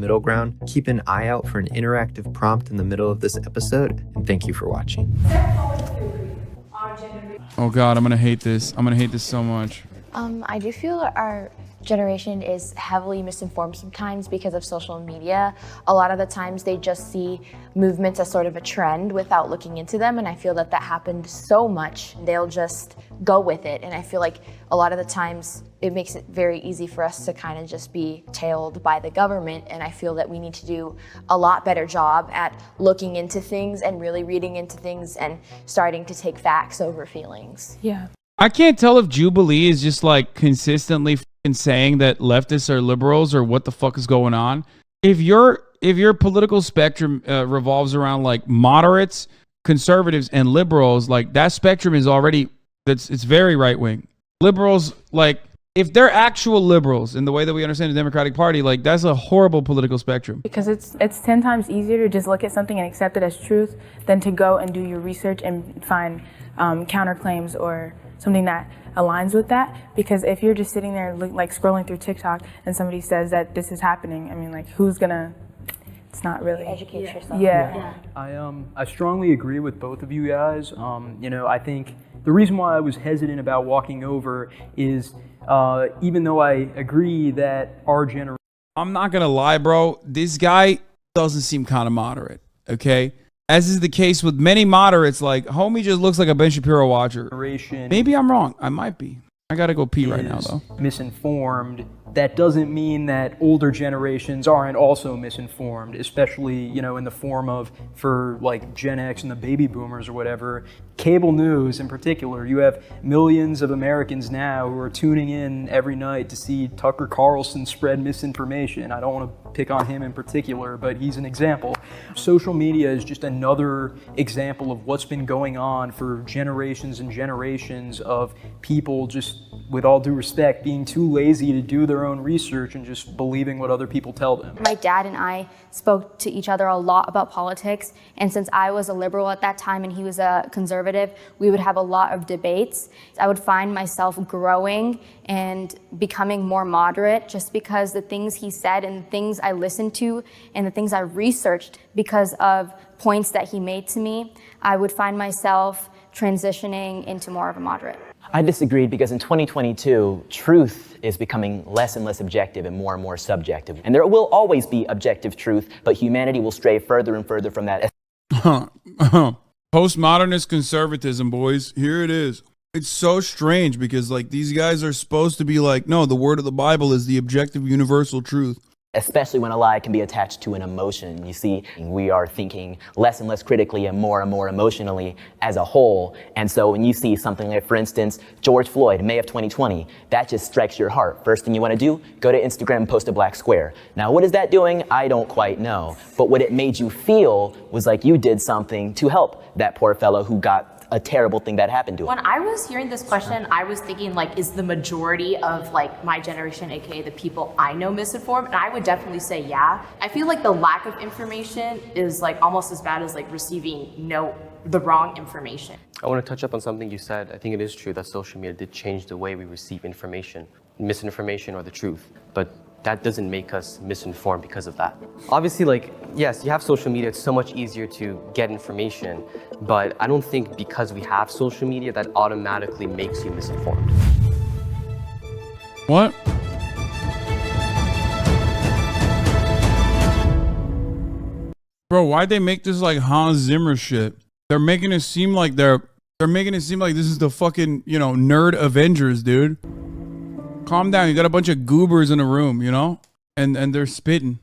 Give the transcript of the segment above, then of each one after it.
middle ground, keep an eye out for an interactive prompt in the middle of this episode, and thank you for watching. Oh God, I'm gonna hate this. I'm gonna hate this so much. I do feel our generation is heavily misinformed sometimes because of social media. A lot of the times they just see movements as sort of a trend without looking into them, and I feel that happened so much. They'll just go with it, and I feel like a lot of the times it makes it very easy for us to kind of just be tailed by the government, and I feel that we need to do a lot better job at looking into things and really reading into things and starting to take facts over feelings. Yeah. I can't tell if Jubilee is just like consistently saying that leftists are liberals or what the fuck is going on. If your political spectrum revolves around like moderates, conservatives, and liberals, like that spectrum is already it's very right wing. Liberals, like if they're actual liberals in the way that we understand the Democratic Party, like that's a horrible political spectrum. Because it's 10 times easier to just look at something and accept it as truth than to go and do your research and find counterclaims or something that aligns with that. Because if you're just sitting there like scrolling through TikTok and somebody says that this is happening, I mean, like who's gonna? It's not really educate yourself. Yeah. I strongly agree with both of you guys. You know, I think the reason why I was hesitant about walking over is even though I agree that our generation. I'm not gonna lie, bro. This guy doesn't seem kind of moderate. Okay. As is the case with many moderates, like homie just looks like a Ben Shapiro watcher. Maybe I'm wrong. I might be. I gotta go pee right now, though. Misinformed. That doesn't mean that older generations aren't also misinformed, especially, you know, in the form of, for like Gen X and the baby boomers or whatever, cable news in particular. You have millions of Americans now who are tuning in every night to see Tucker Carlson spread misinformation. I don't want to pick on him in particular, but he's an example. Social media is just another example of what's been going on for generations and generations of people, just with all due respect, being too lazy to do their own research and just believing what other people tell them. My dad and I spoke to each other a lot about politics, and since I was a liberal at that time and he was a conservative, we would have a lot of debates. I would find myself growing and becoming more moderate just because the things he said and the things I listened to and the things I researched because of points that he made to me, I would find myself transitioning into more of a moderate. I disagreed because in 2022, truth is becoming less and less objective and more subjective. And there will always be objective truth, but humanity will stray further and further from that. Postmodernist conservatism, boys. Here it is. It's so strange because like these guys are supposed to be like, no, the word of the Bible is the objective universal truth. Especially when a lie can be attached to an emotion. You see, we are thinking less and less critically and more emotionally as a whole. And so when you see something like, for instance, George Floyd, May of 2020, that just strikes your heart. First thing you want to do, go to Instagram and post a black square. Now, what is that doing? I don't quite know. But what it made you feel was like you did something to help that poor fellow who got a terrible thing that happened to him. When I was hearing this question, I was thinking like, is the majority of like my generation, aka the people I know, misinformed? And I would definitely say yeah. I feel like the lack of information is like almost as bad as like receiving the wrong information. I want to touch up on something you said. I think it is true that social media did change the way we receive information, misinformation or the truth, but that doesn't make us misinformed because of that. Obviously, like, yes, you have social media, it's so much easier to get information, but I don't think because we have social media that automatically makes you misinformed. What? Bro, why'd they make this like Hans Zimmer shit? They're making it seem like they're making it seem like this is the fucking, you know, nerd Avengers, dude. Calm down, you got a bunch of goobers in a room, you know? And they're spitting.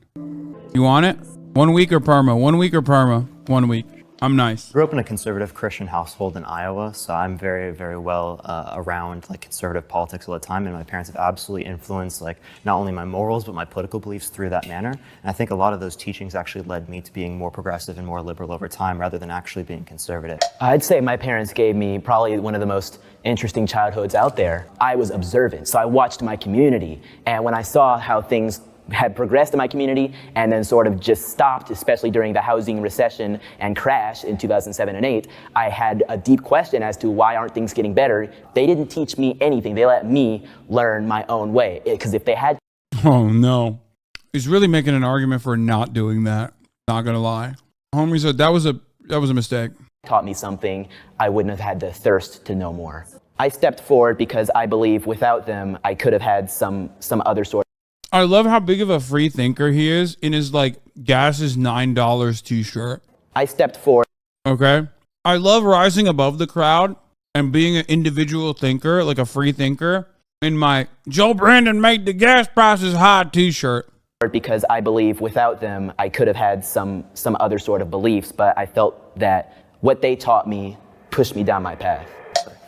You want it? 1 week or perma? 1 week or perma? 1 week. I'm nice. Grew up in a conservative Christian household in Iowa, so I'm very, very well around like conservative politics all the time, and my parents have absolutely influenced like not only my morals but my political beliefs through that manner. And I think a lot of those teachings actually led me to being more progressive and more liberal over time rather than actually being conservative. I'd say my parents gave me probably one of the most interesting childhoods out there. I was observant, so I watched my community, and when I saw how things had progressed in my community and then sort of just stopped, especially during the housing recession and crash in 2007 and 8, I had a deep question as to why aren't things getting better. They didn't teach me anything. They let me learn my own way. Because if they had... Oh, no. is really making an argument for not doing that. Not gonna lie. Homie said that was a mistake. Taught me something, I wouldn't have had the thirst to know more. I stepped forward because I believe without them, I could have had some other sort. I love how big of a free thinker he is in his like gas is $9 t-shirt. I stepped forward. Okay. I love rising above the crowd and being an individual thinker, like a free thinker, in my Joe Brandon made the gas prices high t-shirt. Because I believe without them, I could have had some other sort of beliefs, but I felt that what they taught me pushed me down my path.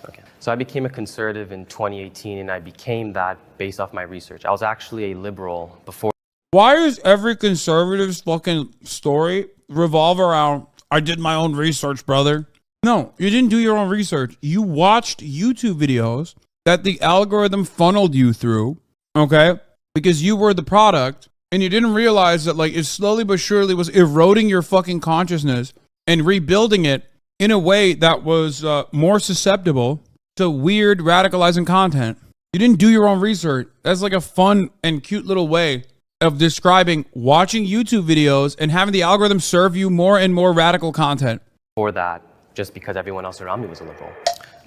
Okay. So I became a conservative in 2018, and I became that based off my research. I was actually a liberal before. Why is every conservative's fucking story revolve around, I did my own research, brother? No, you didn't do your own research. You watched YouTube videos that the algorithm funneled you through, okay? Because you were the product, and you didn't realize that like it slowly but surely was eroding your fucking consciousness and rebuilding it in a way that was more susceptible to weird radicalizing content. You didn't do your own research. That's like a fun and cute little way of describing watching YouTube videos and having the algorithm serve you more and more radical content. For that, just because everyone else around me was a liberal.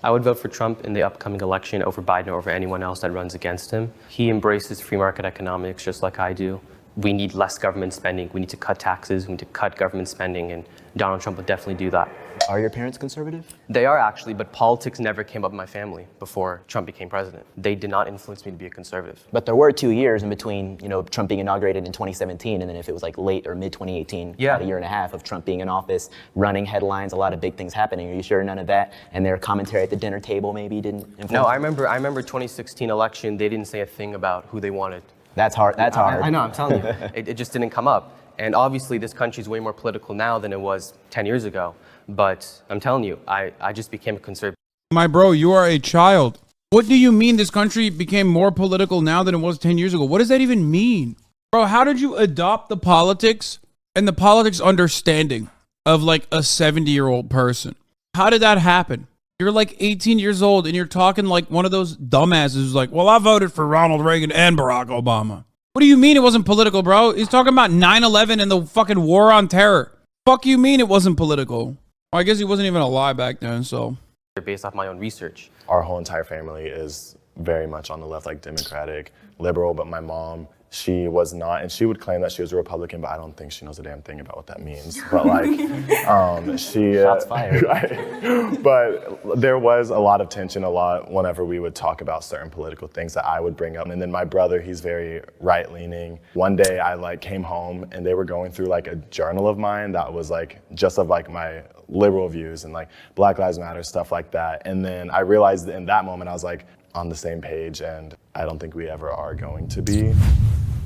I would vote for Trump in the upcoming election over Biden or over anyone else that runs against him. He embraces free market economics just like I do. We need less government spending. We need to cut taxes. We need to cut government spending, and Donald Trump will definitely do that. Are your parents conservative? They are actually, but politics never came up in my family before Trump became president. They did not influence me to be a conservative. But there were 2 years in between, Trump being inaugurated in 2017, and then if it was like late or mid 2018, about a year and a half of Trump being in office, running headlines, a lot of big things happening. Are you sure none of that and their commentary at the dinner table maybe didn't influence? No, I remember 2016 election. They didn't say a thing about who they wanted. That's hard. That's hard. I know. I'm telling you, it just didn't come up. And obviously, this country is way more political now than it was 10 years ago. But I'm telling you, I just became a conservative. My bro, you are a child. What do you mean this country became more political now than it was 10 years ago? What does that even mean? Bro, how did you adopt the politics and the politics understanding of like a 70-year-old person? How did that happen? You're like 18 years old and you're talking like one of those dumbasses who's like, well, I voted for Ronald Reagan and Barack Obama. What do you mean it wasn't political, bro? He's talking about 9/11 and the fucking war on terror. Fuck you mean it wasn't political? Well, I guess he wasn't even alive back then, so. Based off my own research. Our whole entire family is very much on the left, like Democratic, liberal, but my mom, she was not, and she would claim that she was a Republican, but I don't think she knows a damn thing about what that means. But like, she... Shots fired. Right? But there was a lot of tension, whenever we would talk about certain political things that I would bring up. And then my brother, he's very right-leaning. One day I like came home and they were going through like a journal of mine that was like, just of like my liberal views and like Black Lives Matter, stuff like that. And then I realized that in that moment, I was like, on the same page, and I don't think we ever are going to be.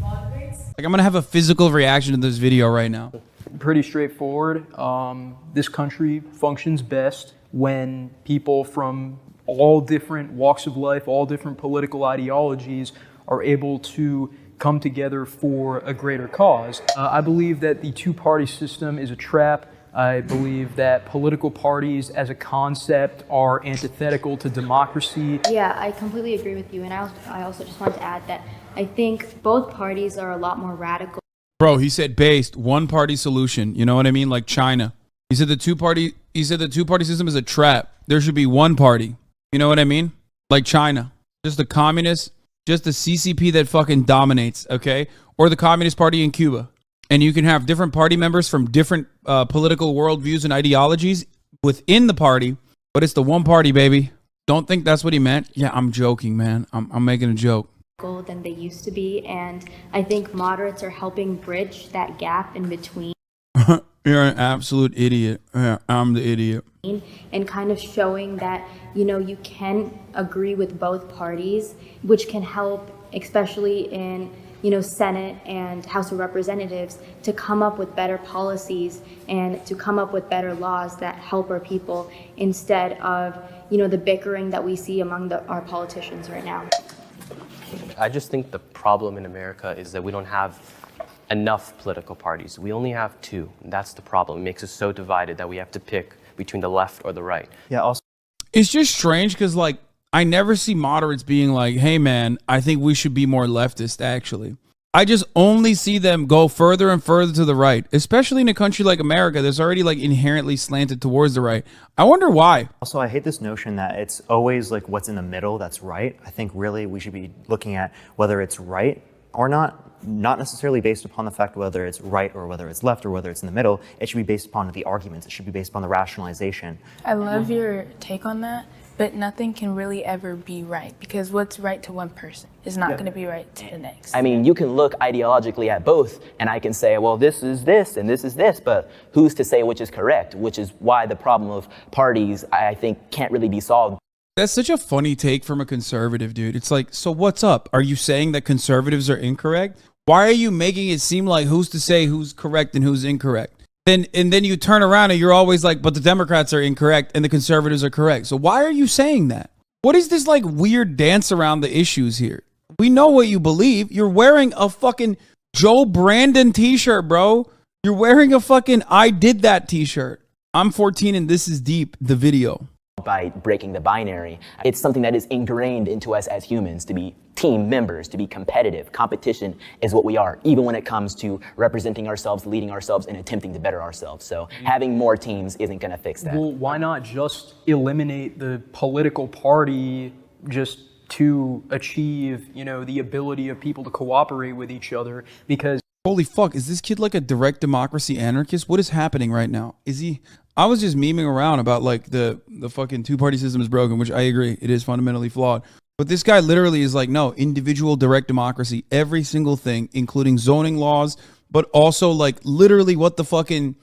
Like, I'm gonna have a physical reaction to this video right now. Pretty straightforward. This country functions best when people from all different walks of life, all different political ideologies are able to come together for a greater cause. I believe that the two-party system is a trap. I believe that political parties as a concept are antithetical to democracy. Yeah, I completely agree with you. And I also just want to add that I think both parties are a lot more radical. Bro, he said based one party solution. You know what I mean? Like China. He said the two party system is a trap. There should be one party. You know what I mean? Like China. Just the communists, just the CCP that fucking dominates, okay? Or the Communist Party in Cuba. And you can have different party members from different political worldviews and ideologies within the party, but it's the one party, baby. Don't think that's what he meant. Yeah, I'm joking, man. I'm making a joke. Than they used to be, and I think moderates are helping bridge that gap in between. You're an absolute idiot. Yeah, I'm the idiot. And kind of showing that, you can agree with both parties, which can help, especially in Senate and House of Representatives, to come up with better policies and to come up with better laws that help our people instead of, the bickering that we see among our politicians right now. I just think the problem in America is that we don't have enough political parties. We only have two. That's the problem. It makes us so divided that we have to pick between the left or the right. Yeah, also. It's just strange because, like, I never see moderates being like, hey, man, I think we should be more leftist, actually. I just only see them go further and further to the right, especially in a country like America that's already like inherently slanted towards the right. I wonder why. Also, I hate this notion that it's always like what's in the middle that's right. I think really we should be looking at whether it's right or not necessarily based upon the fact whether it's right or whether it's left or whether it's in the middle. It should be based upon the arguments. It should be based upon the rationalization. I love your take on that, but nothing can really ever be right because what's right to one person is not going to be right to the next. I mean, you can look ideologically at both, and I can say, well, this is this and this is this, but who's to say which is correct? Which is why the problem of parties, I think, can't really be solved. That's such a funny take from a conservative, dude. It's like, so what's up? Are you saying that conservatives are incorrect? Why are you making it seem like who's to say who's correct and who's incorrect? And then you turn around and you're always like, but the Democrats are incorrect and the conservatives are correct. So why are you saying that? What is this like weird dance around the issues here? We know what you believe. You're wearing a fucking Joe Brandon t-shirt, bro. You're wearing a fucking I did that t-shirt. I'm 14 and this is deep, the video. By breaking the binary. It's something that is ingrained into us as humans to be team members, to be competitive. Competition is what we are, even when it comes to representing ourselves, leading ourselves, and attempting to better ourselves. So having more teams isn't going to fix that. Well, why not just eliminate the political party just to achieve, the ability of people to cooperate with each other? Because holy fuck, is this kid like a direct democracy anarchist? What is happening right now? Is he... I was just memeing around about like the fucking two-party system is broken, which I agree, it is fundamentally flawed. But this guy literally is like, no, individual direct democracy, every single thing, including zoning laws, but also like literally what the fucking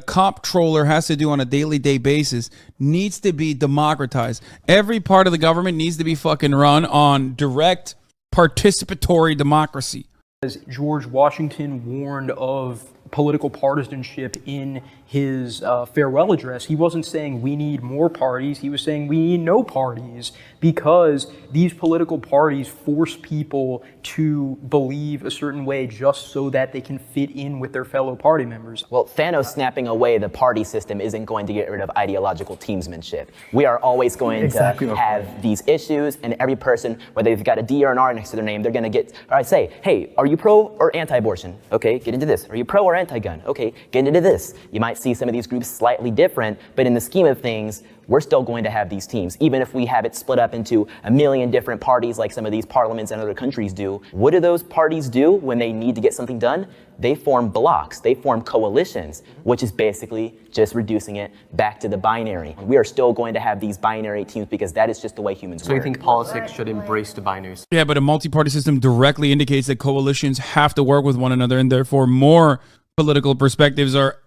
comptroller has to do on a daily basis needs to be democratized. Every part of the government needs to be fucking run on direct participatory democracy. As George Washington warned of political partisanship in his farewell address, he wasn't saying we need more parties, he was saying we need no parties, because these political parties force people to believe a certain way just so that they can fit in with their fellow party members. Well, Thanos snapping away the party system isn't going to get rid of ideological teamsmanship. We are always going to have these issues, and every person, whether they've got a D or an R next to their name, they're going to get, or I say, hey, are you pro or anti-abortion? Okay, get into this. Are you pro or anti-gun? Okay, get into this. You might see some of these groups slightly different, but in the scheme of things, we're still going to have these teams. Even if we have it split up into a million different parties like some of these parliaments and other countries do, what do those parties do when they need to get something done? They form blocks, they form coalitions, which is basically just reducing it back to the binary. We are still going to have these binary teams because that is just the way humans work. So you think politics should embrace the binaries? Yeah, but a multi-party system directly indicates that coalitions have to work with one another and therefore more political perspectives are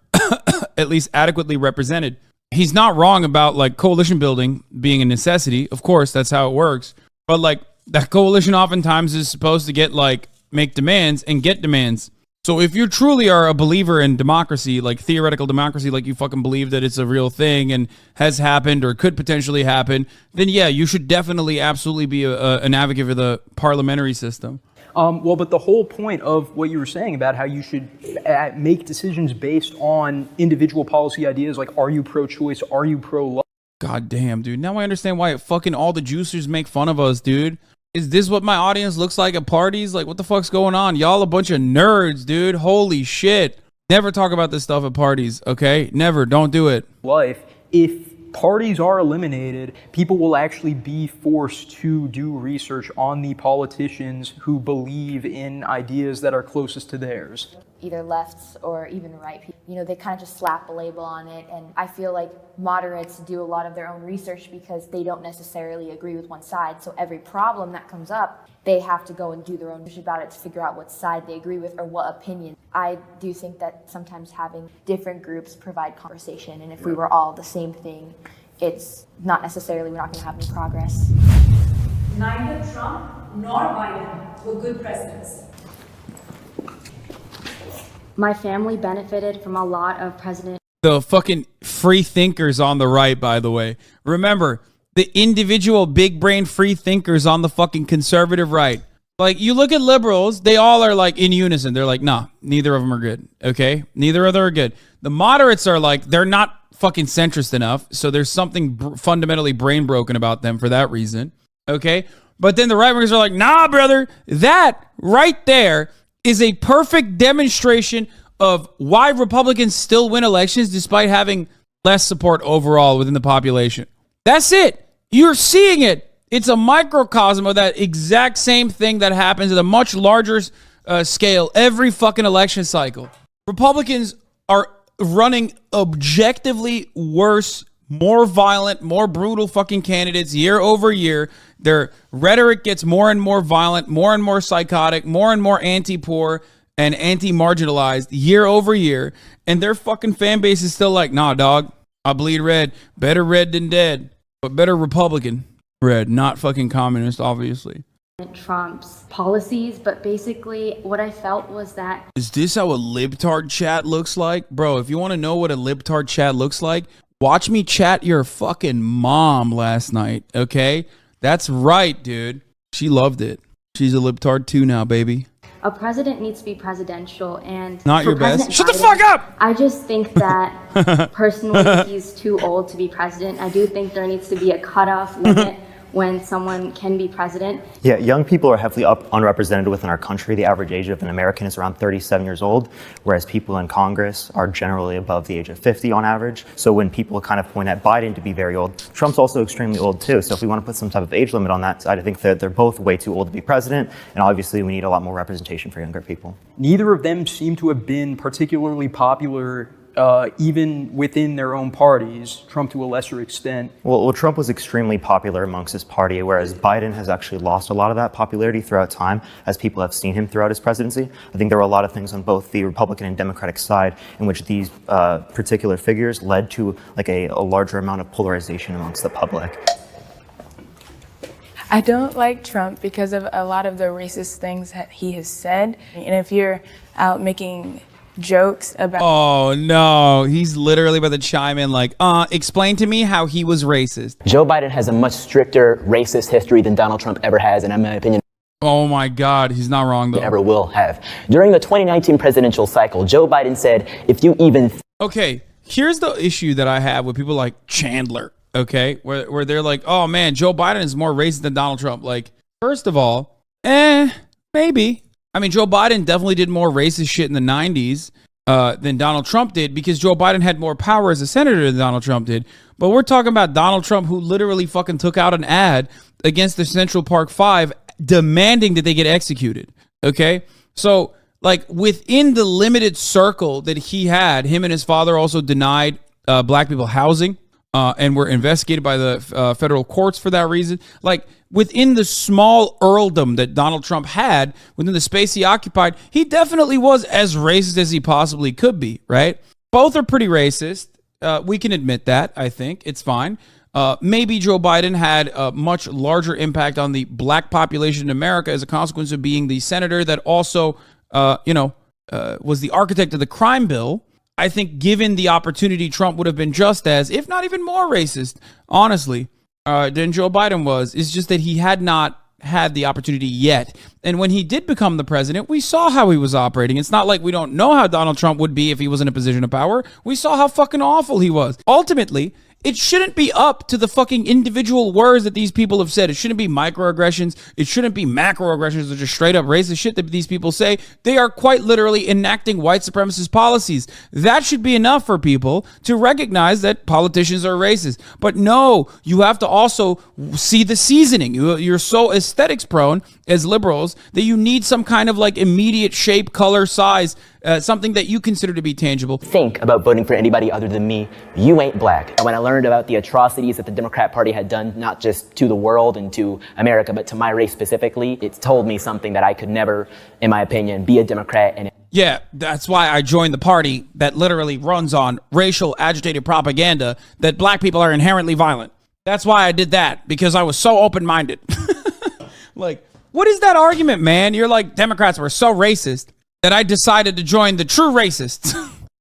at least adequately represented. He's not wrong about like coalition building being a necessity. Of course, that's how it works. But like that coalition oftentimes is supposed to get like make demands and get demands. So if you truly are a believer in democracy, like theoretical democracy, like you fucking believe that it's a real thing and has happened or could potentially happen, then yeah, you should definitely absolutely be an advocate for the parliamentary system. Well, but the whole point of what you were saying about how you should make decisions based on individual policy ideas, like are you pro-choice, are you pro-life? God damn, dude. Now I understand why fucking all the juicers make fun of us, dude. Is this what my audience looks like at parties? Like, what the fuck's going on? Y'all a bunch of nerds, dude. Holy shit. Never talk about this stuff at parties, okay? Never. Don't do it. Life, if parties are eliminated, people will actually be forced to do research on the politicians who believe in ideas that are closest to theirs. Either lefts or even right people, they kind of just slap a label on it. And I feel like moderates do a lot of their own research because they don't necessarily agree with one side. So every problem that comes up, they have to go and do their own research about it to figure out what side they agree with or what opinion. I do think that sometimes having different groups provide conversation. And if we were all the same thing, it's not necessarily, we're not going to have any progress. Neither Trump nor Biden were good presidents. My family benefited from a lot of President. The fucking free thinkers on the right, by the way. Remember, the individual big brain free thinkers on the fucking conservative right. Like, you look at liberals, they all are like in unison. They're like, nah, neither of them are good. Okay? Neither of them are good. The moderates are like, they're not fucking centrist enough. So there's something fundamentally brain broken about them for that reason. Okay? But then the right wingers are like, nah, brother, that right there is a perfect demonstration of why Republicans still win elections despite having less support overall within the population. That's it. You're seeing it. It's a microcosm of that exact same thing that happens at a much larger scale every fucking election cycle. Republicans are running objectively worse, more violent, more brutal fucking candidates year over year. Their rhetoric gets more and more violent, more and more psychotic, more and more anti-poor and anti-marginalized year over year. And their fucking fan base is still like, nah, dog, I bleed red. Better red than dead, but better Republican red, not fucking communist, obviously. Trump's policies, but basically what I felt was that... Is this how a libtard chat looks like? Bro, if you want to know what a libtard chat looks like, watch me chat your fucking mom last night, okay? That's right, dude. She loved it. She's a libtard too now, baby. A president needs to be presidential, and not your best. President Shut Biden, the fuck up! I just think that personally he's too old to be president. I do think there needs to be a cutoff limit when someone can be president. Yeah, young people are heavily unrepresented within our country. The average age of an American is around 37 years old, whereas people in Congress are generally above the age of 50 on average. So when people kind of point at Biden to be very old, Trump's also extremely old too. So if we want to put some type of age limit on that side, I think that they're both way too old to be president. And obviously we need a lot more representation for younger people. Neither of them seem to have been particularly popular even within their own parties, Trump to a lesser extent. Well, Trump was extremely popular amongst his party, whereas Biden has actually lost a lot of that popularity throughout time as people have seen him throughout his presidency. I think there were a lot of things on both the Republican and Democratic side in which these particular figures led to like a larger amount of polarization amongst the public. I don't like Trump because of a lot of the racist things that he has said. And if you're out making jokes about... Oh, no. He's literally about to chime in like, explain to me how he was racist. Joe Biden has a much stricter racist history than Donald Trump ever has, and in my opinion, oh my God, he's not wrong though. Ever will have. During the 2019 presidential cycle, Joe Biden said, if you even... Okay, here's the issue that I have with people like Chandler, okay? Where they're like, oh man, Joe Biden is more racist than Donald Trump. Like, first of all, maybe. I mean, Joe Biden definitely did more racist shit in the 90s than Donald Trump did because Joe Biden had more power as a senator than Donald Trump did. But we're talking about Donald Trump, who literally fucking took out an ad against the Central Park Five demanding that they get executed. Okay? So, like, within the limited circle that he had, him and his father also denied black people housing and were investigated by the federal courts for that reason. Like, within the small earldom that Donald Trump had, within the space he occupied, he definitely was as racist as he possibly could be, right? Both are pretty racist. We can admit that, I think. It's fine. Maybe Joe Biden had a much larger impact on the black population in America as a consequence of being the senator that also, was the architect of the crime bill. I think given the opportunity, Trump would have been just as, if not even more racist, honestly, than Joe Biden was. It's just that he had not had the opportunity yet. And when he did become the president, we saw how he was operating. It's not like we don't know how Donald Trump would be if he was in a position of power. We saw how fucking awful he was. Ultimately, it shouldn't be up to the fucking individual words that these people have said. It shouldn't be microaggressions. It shouldn't be macroaggressions or just straight up racist shit that these people say. They are quite literally enacting white supremacist policies. That should be enough for people to recognize that politicians are racist. But no, you have to also see the seasoning. You're so aesthetics prone as liberals that you need some kind of like immediate shape, color, size, something that you consider to be tangible. Think about voting for anybody other than me. You ain't black. And when I learned about the atrocities that the Democrat Party had done, not just to the world and to America, but to my race specifically, it told me something that I could never, in my opinion, be a Democrat. And yeah, that's why I joined the party that literally runs on racial agitated propaganda that black people are inherently violent. That's why I did that, because I was so open-minded. Like, what is that argument, man? You're like, Democrats were so racist that I decided to join the true racists.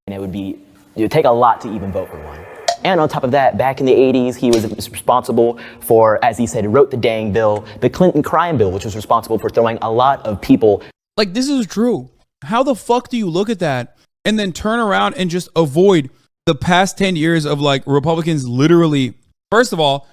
And it would take a lot to even vote for one. And on top of that, back in the 80s, he was responsible for, as he said, wrote the dang bill, the Clinton crime bill, which was responsible for throwing a lot of people. Like, this is true. How the fuck do you look at that and then turn around and just avoid the past 10 years of like Republicans literally, first of all,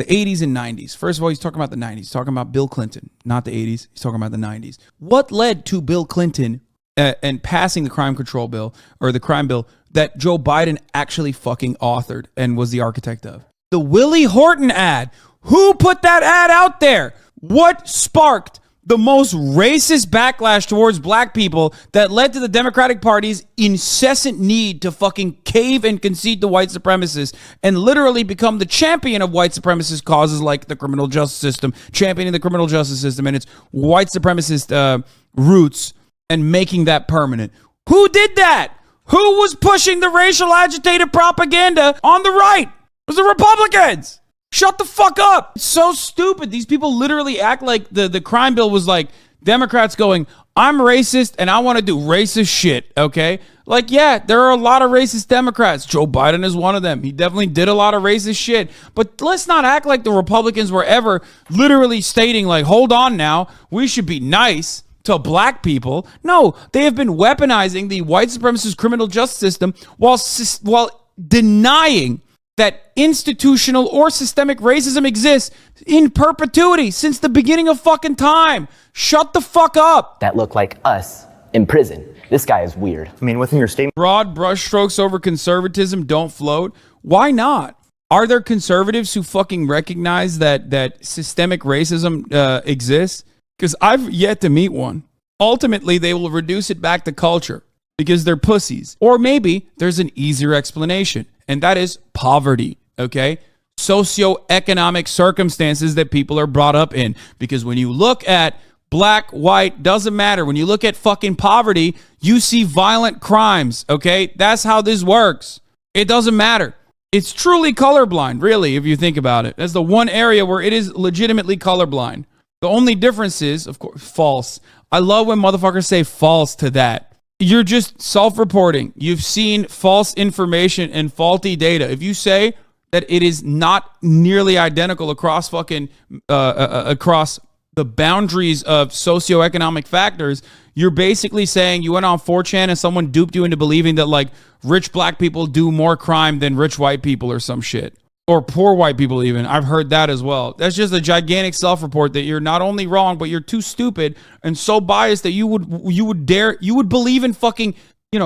the 80s and 90s. First of all, he's talking about the 90s. He's talking about Bill Clinton, not the 80s. He's talking about the 90s. What led to Bill Clinton and passing the crime control bill, or the crime bill that Joe Biden actually fucking authored and was the architect of? The Willie Horton ad. Who put that ad out there? What sparked the most racist backlash towards black people that led to the Democratic Party's incessant need to fucking cave and concede to white supremacists and literally become the champion of white supremacist causes like the criminal justice system, championing the criminal justice system and its white supremacist roots and making that permanent? Who did that? Who was pushing the racial agitated propaganda on the right? It was the Republicans. Shut the fuck up. It's so stupid. These people literally act like the crime bill was like Democrats going, I'm racist and I want to do racist shit, okay? Like, yeah, there are a lot of racist Democrats. Joe Biden is one of them. He definitely did a lot of racist shit. But let's not act like the Republicans were ever literally stating like, hold on now, we should be nice to black people. No, they have been weaponizing the white supremacist criminal justice system while denying that institutional or systemic racism exists in perpetuity since the beginning of fucking time. Shut the fuck up. That look like us in prison. This guy is weird. I mean, within your statement, Broad brushstrokes over conservatism don't float. Why not? Are there conservatives who fucking recognize that systemic racism exists? Because I've yet to meet one. Ultimately, they will reduce it back to culture because they're pussies. Or maybe there's an easier explanation, and that is poverty, okay? Socioeconomic circumstances that people are brought up in. Because when you look at black, white, doesn't matter. When you look at fucking poverty, you see violent crimes, okay? That's how this works. It doesn't matter. It's truly colorblind, really, if you think about it. That's the one area where it is legitimately colorblind. The only difference is, of course, false. I love when motherfuckers say false to that. You're just self-reporting. You've seen false information and faulty data. If you say that it is not nearly identical across fucking across the boundaries of socioeconomic factors, you're basically saying you went on 4chan and someone duped you into believing that like rich black people do more crime than rich white people or some shit. Or poor white people even. I've heard that as well. That's just a gigantic self-report that you're not only wrong, but you're too stupid and so biased that you would believe in fucking,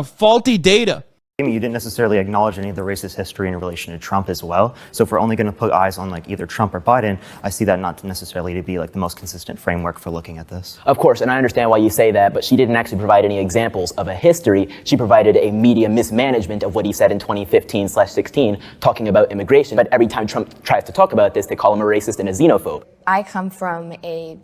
faulty data. you didn't necessarily acknowledge any of the racist history in relation to Trump as well. So if we're only going to put eyes on like either Trump or Biden, I see that not necessarily to be like the most consistent framework for looking at this. Of course, and I understand why you say that, but she didn't actually provide any examples of a history. She provided a media mismanagement of what he said in 2015/16, talking about immigration. But every time Trump tries to talk about this, they call him a racist and a xenophobe. I come from a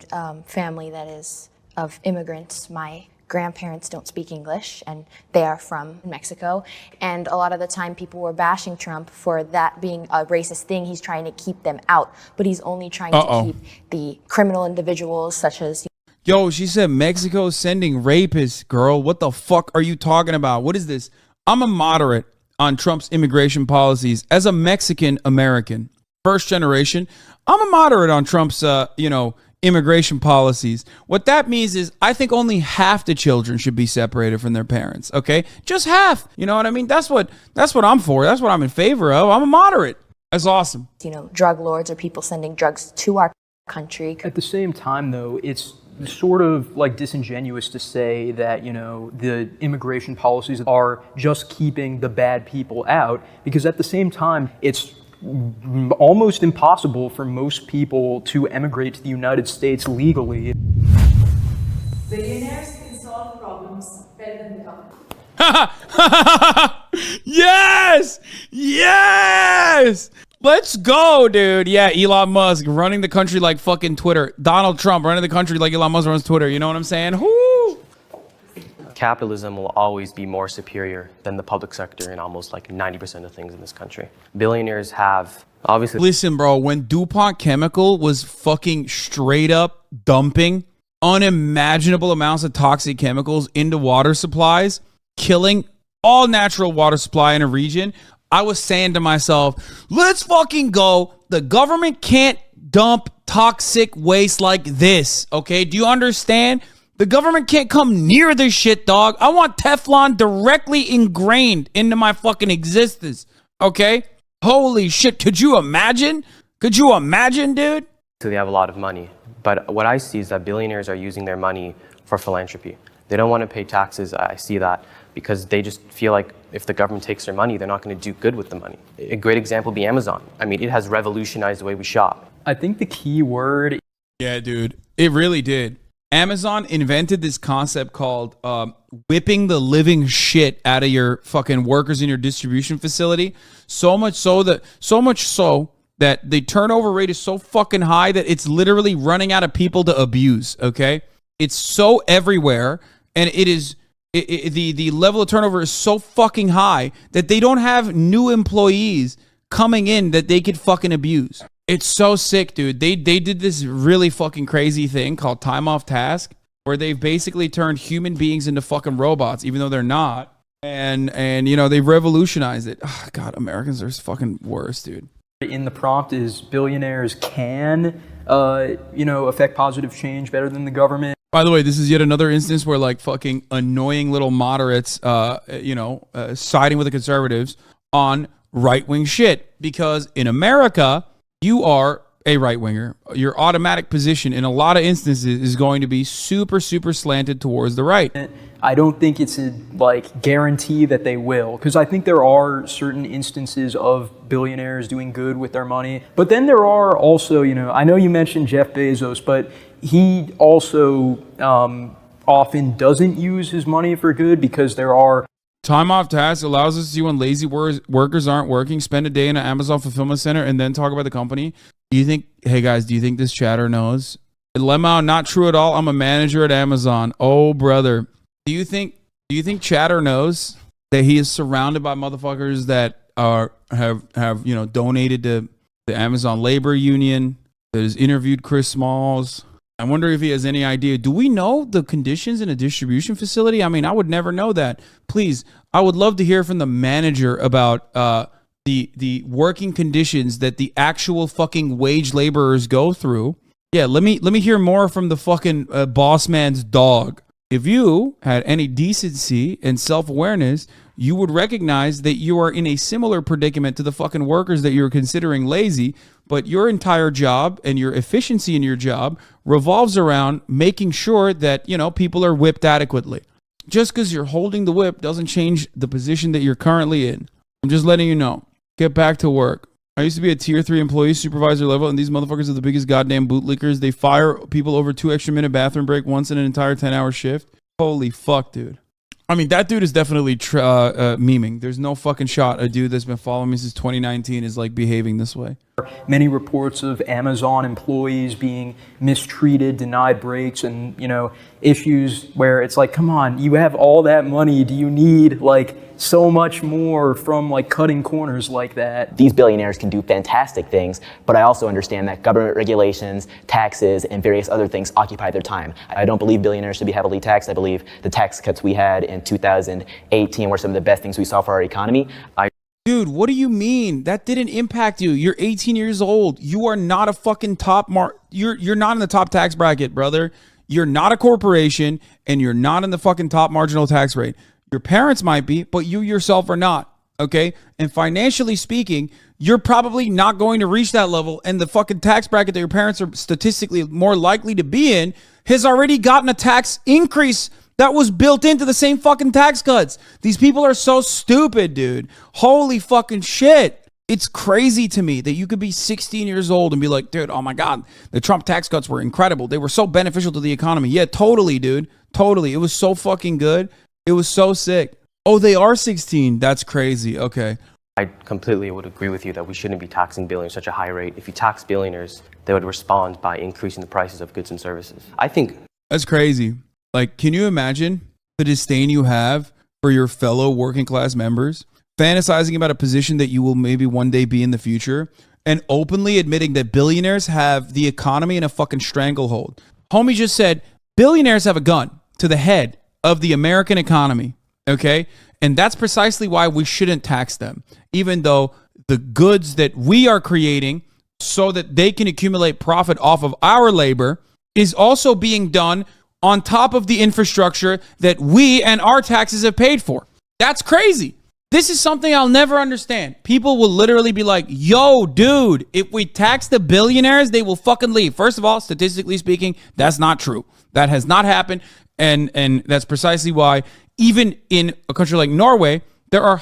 family that is of immigrants. My grandparents don't speak English, and they are from Mexico. And a lot of the time people were bashing Trump for that being a racist thing. He's trying to keep them out, but he's only trying to keep the criminal individuals such as... Yo, she said Mexico's sending rapists, girl. What the fuck are you talking about? What is this? I'm a moderate on Trump's immigration policies as a Mexican American. First generation. I'm a moderate on Trump's, immigration policies. What that means is I think only half the children should be separated from their parents. Okay, just half. You know what I mean? That's what I'm for. That's what I'm in favor of. I'm a moderate. That's awesome. Drug lords or people sending drugs to our country. At the same time, though, it's sort of like disingenuous to say that, the immigration policies are just keeping the bad people out, because at the same time, it's almost impossible for most people to emigrate to the United States legally. Billionaires can solve problems better than the government. Yes! Let's go, dude. Yeah, Elon Musk running the country like fucking Twitter. Donald Trump running the country like Elon Musk runs Twitter. You know what I'm saying? Whoo! Capitalism will always be more superior than the public sector in almost like 90% of things in this country. Billionaires have obviously... Listen, bro, when DuPont Chemical was fucking straight up dumping unimaginable amounts of toxic chemicals into water supplies, killing all natural water supply in a region, I was saying to myself, let's fucking go. The government can't dump toxic waste like this, okay? Do you understand? The government can't come near this shit, dog. I want Teflon directly ingrained into my fucking existence, okay? Holy shit, could you imagine? Could you imagine, dude? So they have a lot of money. But what I see is that billionaires are using their money for philanthropy. They don't want to pay taxes. I see that because they just feel like if the government takes their money, they're not going to do good with the money. A great example would be Amazon. I mean, it has revolutionized the way we shop. I think the key word. Yeah, dude. It really did. Amazon invented this concept called whipping the living shit out of your fucking workers in your distribution facility. So much so that the turnover rate is so fucking high that it's literally running out of people to abuse. Okay, it's so everywhere, and the level of turnover is so fucking high that they don't have new employees coming in that they could fucking abuse. It's so sick, dude. They did this really fucking crazy thing called time off task, where they've basically turned human beings into fucking robots, even though they're not. And you know, they've revolutionized it. Oh, God, Americans are fucking worse, dude. In the prompt is billionaires can, affect positive change better than the government. By the way, this is yet another instance where like fucking annoying little moderates, siding with the conservatives on right-wing shit. Because in America, you are a right-winger. Your automatic position in a lot of instances is going to be super, super slanted towards the right. I don't think it's a guarantee that they will, because I think there are certain instances of billionaires doing good with their money. But then there are also, I know you mentioned Jeff Bezos, but he also often doesn't use his money for good because there are. Time off task allows us to see when lazy workers aren't working, spend a day in an Amazon fulfillment center, and then talk about the company. Do you think this chatter knows? Lemma, not true at all. I'm a manager at Amazon. Oh, brother. Do you think chatter knows that he is surrounded by motherfuckers that have donated to the Amazon labor union, that has interviewed Chris Smalls? I wonder if he has any idea. Do we know the conditions in a distribution facility? I mean, I would never know that. Please, I would love to hear from the manager about the working conditions that the actual fucking wage laborers go through. Yeah, let me hear more from the fucking boss man's dog. If you had any decency and self-awareness, you would recognize that you are in a similar predicament to the fucking workers that you're considering lazy, but your entire job and your efficiency in your job revolves around making sure that, people are whipped adequately. Just because you're holding the whip doesn't change the position that you're currently in. I'm just letting you know. Get back to work. I used to be a tier 3 employee supervisor level, and these motherfuckers are the biggest goddamn bootlickers. They fire people over 2 extra minute bathroom break once in an entire 10-hour shift. Holy fuck, dude. I mean, that dude is definitely memeing. There's no fucking shot a dude that's been following me since 2019 is like behaving this way. Many reports of Amazon employees being mistreated, denied breaks, and, issues where it's like, come on, you have all that money. Do you need so much more from cutting corners like that? These billionaires can do fantastic things, but I also understand that government regulations, taxes, and various other things occupy their time. I don't believe billionaires should be heavily taxed. I believe the tax cuts we had in 2018 were some of the best things we saw for our economy. Dude, what do you mean? That didn't impact you. You're 18 years old. You are not a fucking you're not in the top tax bracket, brother. You're not a corporation, and you're not in the fucking top marginal tax rate. Your parents might be, but you yourself are not, okay? And financially speaking, you're probably not going to reach that level, and the fucking tax bracket that your parents are statistically more likely to be in has already gotten a tax increase that was built into the same fucking tax cuts. These people are so stupid, dude. Holy fucking shit. It's crazy to me that you could be 16 years old and be like, dude, oh my God, the Trump tax cuts were incredible. They were so beneficial to the economy. Yeah, totally, dude. Totally. It was so fucking good. It was so sick. Oh, they are 16. That's crazy. Okay. I completely would agree with you that we shouldn't be taxing billionaires at such a high rate. If you tax billionaires, they would respond by increasing the prices of goods and services. I think that's crazy. Can you imagine the disdain you have for your fellow working class members, fantasizing about a position that you will maybe one day be in the future, and openly admitting that billionaires have the economy in a fucking stranglehold? Homie just said billionaires have a gun to the head of the American economy, okay? And that's precisely why we shouldn't tax them, even though the goods that we are creating so that they can accumulate profit off of our labor is also being done on top of the infrastructure that we and our taxes have paid for. That's crazy. This is something I'll never understand. People will literally be like, yo, dude, if we tax the billionaires, they will fucking leave. First of all, statistically speaking, that's not true. That has not happened. And that's precisely why even in a country like Norway, there are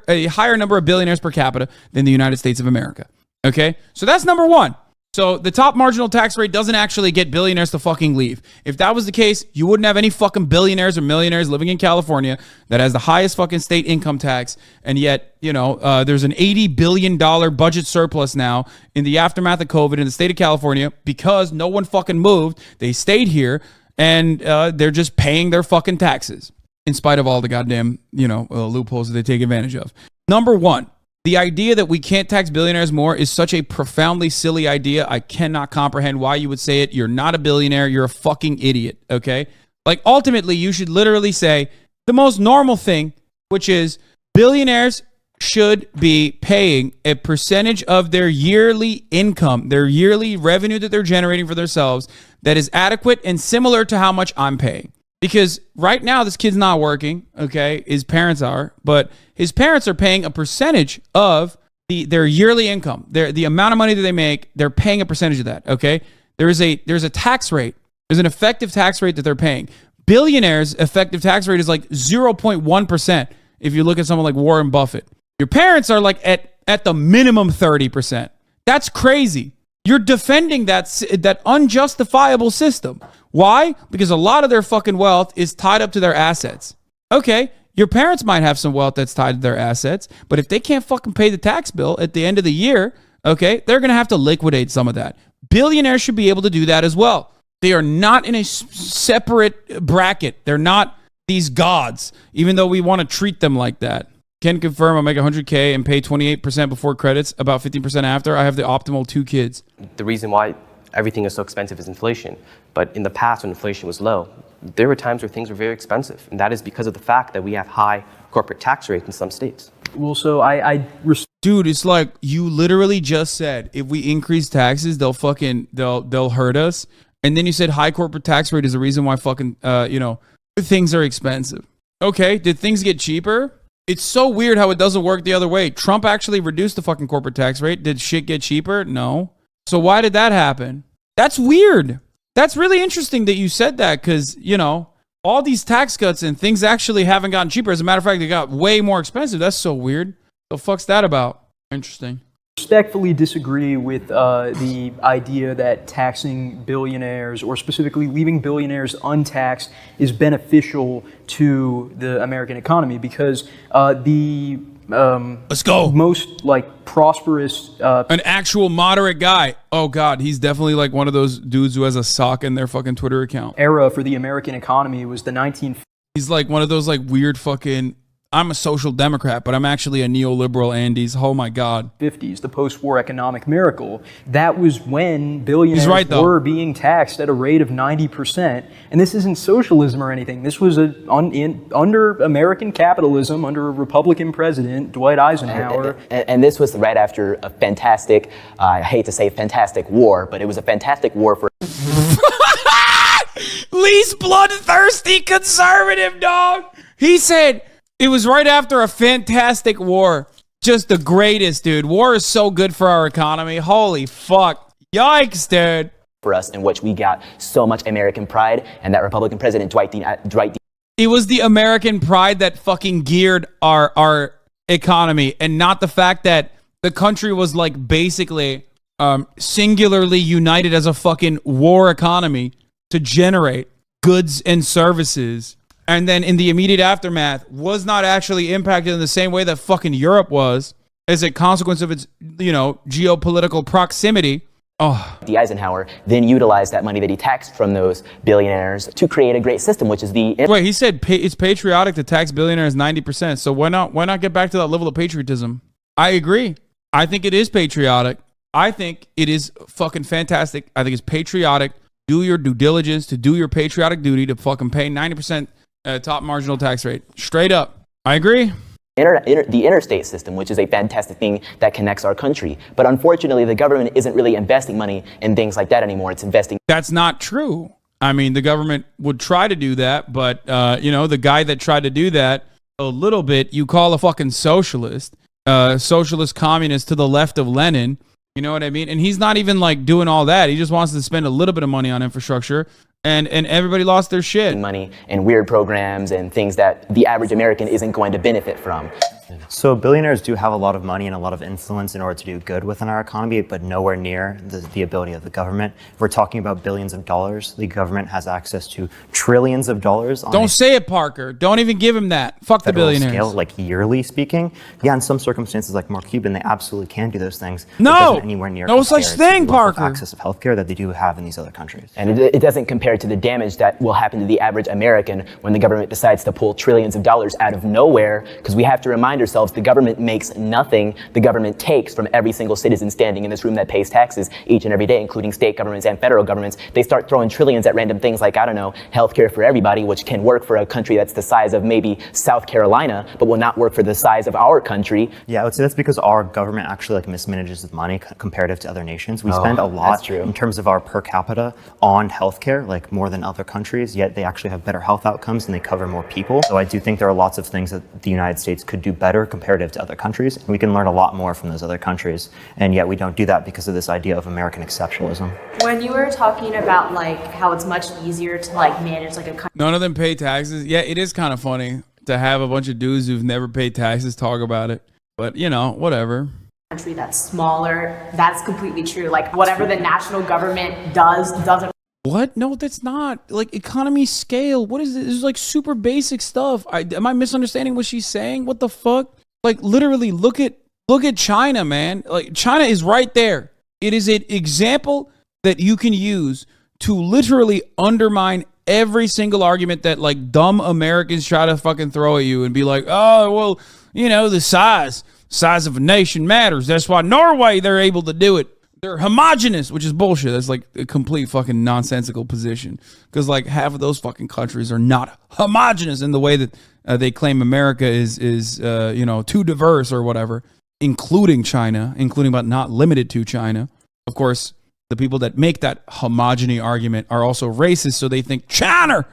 a higher number of billionaires per capita than the United States of America. Okay? So that's number one. So the top marginal tax rate doesn't actually get billionaires to fucking leave. If that was the case, you wouldn't have any fucking billionaires or millionaires living in California that has the highest fucking state income tax. And yet, there's an $80 billion budget surplus now in the aftermath of COVID in the state of California because no one fucking moved. They stayed here and they're just paying their fucking taxes in spite of all the goddamn, loopholes that they take advantage of. Number one. The idea that we can't tax billionaires more is such a profoundly silly idea. I cannot comprehend why you would say it. You're not a billionaire. You're a fucking idiot, okay? Like, ultimately, you should literally say the most normal thing, which is billionaires should be paying a percentage of their yearly income, their yearly revenue that they're generating for themselves that is adequate and similar to how much I'm paying. Because right now, this kid's not working, okay? His parents are, but his parents are paying a percentage of their yearly income. The amount of money that they make, they're paying a percentage of that, okay? There's a tax rate. There's an effective tax rate that they're paying. Billionaires' effective tax rate is like 0.1% if you look at someone like Warren Buffett. Your parents are like at the minimum 30%. That's crazy. You're defending that unjustifiable system. Why? Because a lot of their fucking wealth is tied up to their assets. Okay, your parents might have some wealth that's tied to their assets, but if they can't fucking pay the tax bill at the end of the year, okay, they're going to have to liquidate some of that. Billionaires should be able to do that as well. They are not in a separate bracket. They're not these gods, even though we want to treat them like that. Can confirm I make $100K and pay 28% before credits, about 15% after. I have the optimal 2 kids. The reason why everything is so expensive is inflation. But in the past, when inflation was low, there were times where things were very expensive. And that is because of the fact that we have high corporate tax rates in some states. Well, so Dude, it's like you literally just said, if we increase taxes, they'll hurt us. And then you said high corporate tax rate is the reason why fucking, things are expensive. Okay, did things get cheaper? It's so weird how it doesn't work the other way. Trump actually reduced the fucking corporate tax rate. Did shit get cheaper? No. So why did that happen? That's weird. That's really interesting that you said that because, all these tax cuts and things actually haven't gotten cheaper. As a matter of fact, they got way more expensive. That's so weird. The fuck's that about? Interesting. Respectfully disagree with the idea that taxing billionaires, or specifically leaving billionaires untaxed, is beneficial to the American economy because let's go. Most prosperous an actual moderate guy. Oh God, he's definitely like one of those dudes who has a sock in their fucking Twitter account. Era for the American economy was the 1950s. He's like one of those like weird fucking, I'm a social democrat, but I'm actually a neoliberal Andes. Oh my God. 50s, the post-war economic miracle. That was when billionaires were being taxed at a rate of 90%. And this isn't socialism or anything. This was under American capitalism, under a Republican president, Dwight Eisenhower. And this was right after a fantastic, I hate to say fantastic war, but it was a fantastic war for... Least bloodthirsty conservative, dog. He said... It was right after a fantastic war. Just the greatest, dude. War is so good for our economy. Holy fuck. Yikes, dude. For us, in which we got so much American pride, and that Republican president, Dwight D. It was the American pride that fucking geared our economy, and not the fact that the country was like basically singularly united as a fucking war economy to generate goods and services. And then in the immediate aftermath was not actually impacted in the same way that fucking Europe was as a consequence of its, geopolitical proximity. Oh. D. Eisenhower then utilized that money that he taxed from those billionaires to create a great system, which is the... Wait, he said it's patriotic to tax billionaires 90%. So why not get back to that level of patriotism? I agree. I think it is patriotic. I think it is fucking fantastic. I think it's patriotic. Do your due diligence to do your patriotic duty to fucking pay 90% top marginal tax rate. Straight up. I agree. The interstate system, which is a fantastic thing that connects our country. But unfortunately, the government isn't really investing money in things like that anymore. It's investing... That's not true. I mean, the government would try to do that, but, the guy that tried to do that a little bit, you call a fucking socialist, socialist communist to the left of Lenin. You know what I mean? And he's not even like doing all that. He just wants to spend a little bit of money on infrastructure, and everybody lost their shit. Money and weird programs and things that the average American isn't going to benefit from. So billionaires do have a lot of money and a lot of influence in order to do good within our economy, but nowhere near the ability of the government. If we're talking about billions of dollars, the government has access to trillions of dollars. Don't say it, Parker. Don't even give him that. Fuck the billionaires. Scale, like yearly speaking. Yeah, in some circumstances, like Mark Cuban, they absolutely can do those things. No, anywhere near no such thing, Parker. Access of healthcare that they do have in these other countries. And it doesn't compare to the damage that will happen to the average American when the government decides to pull trillions of dollars out of nowhere, because we have to remind ourselves the government makes nothing. The government takes from every single citizen standing in this room that pays taxes each and every day, including state governments and federal governments. They start throwing trillions at random things like, I don't know, healthcare for everybody, which can work for a country that's the size of maybe South Carolina, but will not work for the size of our country. Yeah, I would say that's because our government actually like mismanages the money comparative to other nations. We spend a lot in terms of our per capita on healthcare, like more than other countries, yet they actually have better health outcomes and they cover more people. So I do think there are lots of things that the United States could do better comparative to other countries, and we can learn a lot more from those other countries, and yet we don't do that because of this idea of American exceptionalism. When you were talking about like how it's much easier to like manage like a country. None of them pay taxes. Yeah, it is kind of funny to have a bunch of dudes who've never paid taxes talk about it, but you know, whatever. Country that's smaller, that's completely true. Like whatever the national government doesn't. What? No, that's not like economy scale. What is this? This is like super basic stuff. Am I misunderstanding what she's saying? What the fuck? Like literally look at China, man. Like China is right there. It is an example that you can use to literally undermine every single argument that like dumb Americans try to fucking throw at you and be like, oh, well, you know, the size of a nation matters. That's why Norway, they're able to do it. They're homogenous, which is bullshit. That's like a complete fucking nonsensical position. Because like half of those fucking countries are not homogenous in the way that they claim America is you know, too diverse or whatever, including China, including but not limited to China. Of course, the people that make that homogeny argument are also racist, so they think China